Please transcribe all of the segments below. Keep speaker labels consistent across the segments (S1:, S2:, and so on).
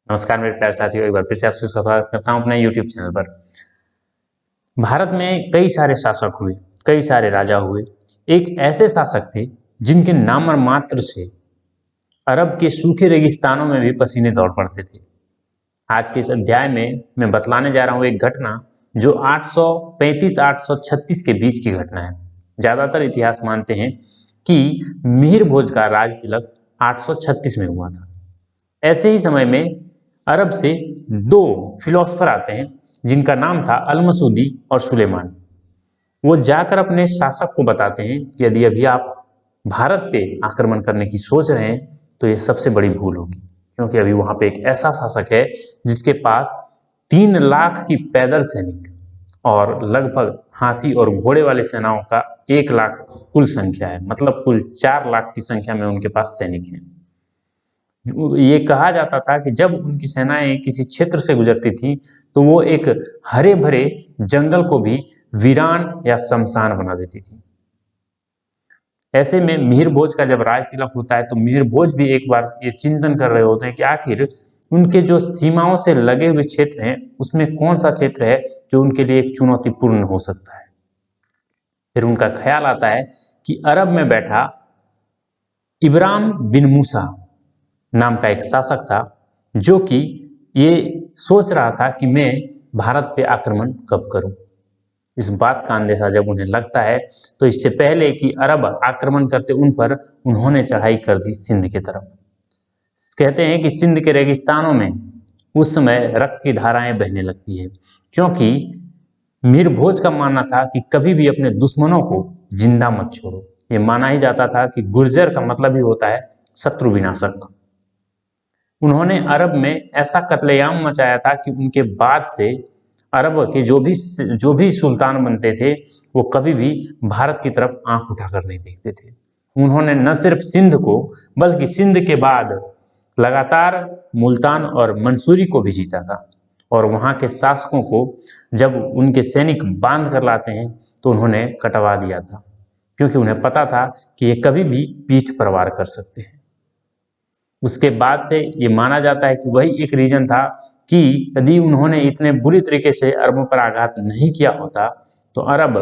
S1: नमस्कार मेरे प्यारे साथियों, एक बार फिर से आपसे स्वागत करता हूं अपने YouTube चैनल पर। भारत में कई सारे शासक हुए, कई सारे राजा हुए। एक ऐसे शासक थे जिनके नाम और मात्र से अरब के सूखे रेगिस्तानों में भी पसीने दौड़ पड़ते थे। आज के इस अध्याय में मैं बतलाने जा रहा हूं एक घटना जो 835-836 के बीच की घटना है। ज्यादातर इतिहास मानते हैं कि मिहिर भोज का राज तिलक 836 में हुआ था। ऐसे ही समय में अरब से दो फिलोसफर आते हैं जिनका नाम था अल-मसूदी और सुलेमान। वो जाकर अपने शासक को बताते हैं कि यदि अभी आप भारत पे आक्रमण करने की सोच रहे हैं तो ये सबसे बड़ी भूल होगी, क्योंकि अभी वहां पे एक ऐसा शासक है जिसके पास 3 लाख की पैदल सैनिक और लगभग हाथी और घोड़े वाले सेनाओं का 1 लाख कुल संख्या है। मतलब कुल 4 लाख की संख्या में उनके पास सैनिक हैं। ये कहा जाता था कि जब उनकी सेनाएं किसी क्षेत्र से गुजरती थी तो वो एक हरे भरे जंगल को भी वीरान या शमशान बना देती थी। ऐसे में मिहिर भोज का जब राज तिलक होता है तो मिहिर भोज भी एक बार ये चिंतन कर रहे होते हैं कि आखिर उनके जो सीमाओं से लगे हुए क्षेत्र हैं उसमें कौन सा क्षेत्र है जो उनके लिए एक चुनौतीपूर्ण हो सकता है। फिर उनका ख्याल आता है कि अरब में बैठा इब्राम बिन मूसा नाम का एक शासक था जो कि ये सोच रहा था कि मैं भारत पे आक्रमण कब करूं। इस बात का अंदेशा जब उन्हें लगता है तो इससे पहले कि अरब आक्रमण करते उन पर, उन्होंने चढ़ाई कर दी सिंध की तरफ। कहते हैं कि सिंध के रेगिस्तानों में उस समय रक्त की धाराएं बहने लगती है, क्योंकि मिहिर भोज का मानना था कि कभी भी अपने दुश्मनों को जिंदा मत छोड़ो। ये माना ही जाता था कि गुर्जर का मतलब ही होता है शत्रु विनाशक। उन्होंने अरब में ऐसा कत्लेआम मचाया था कि उनके बाद से अरब के जो भी सुल्तान बनते थे वो कभी भी भारत की तरफ आंख उठाकर नहीं देखते थे। उन्होंने न सिर्फ सिंध को बल्कि सिंध के बाद लगातार मुल्तान और मंसूरी को भी जीता था। और वहां के शासकों को जब उनके सैनिक बांध कर लाते हैं तो उन्होंने कटवा दिया था, क्योंकि उन्हें पता था कि ये कभी भी पीठ पर वार कर सकते हैं। उसके बाद से ये माना जाता है कि वही एक रीजन था कि यदि उन्होंने इतने बुरी तरीके से अरबों पर आघात नहीं किया होता तो अरब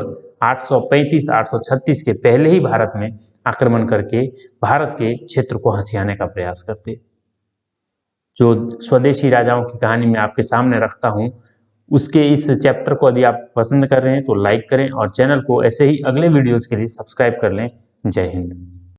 S1: 835-836 के पहले ही भारत में आक्रमण करके भारत के क्षेत्र को हथियाने का प्रयास करते। जो स्वदेशी राजाओं की कहानी मैं आपके सामने रखता हूँ, उसके इस चैप्टर को यदि आप पसंद कर रहे हैं तो लाइक करें और चैनल को ऐसे ही अगले वीडियोज के लिए सब्सक्राइब कर लें। जय हिंद।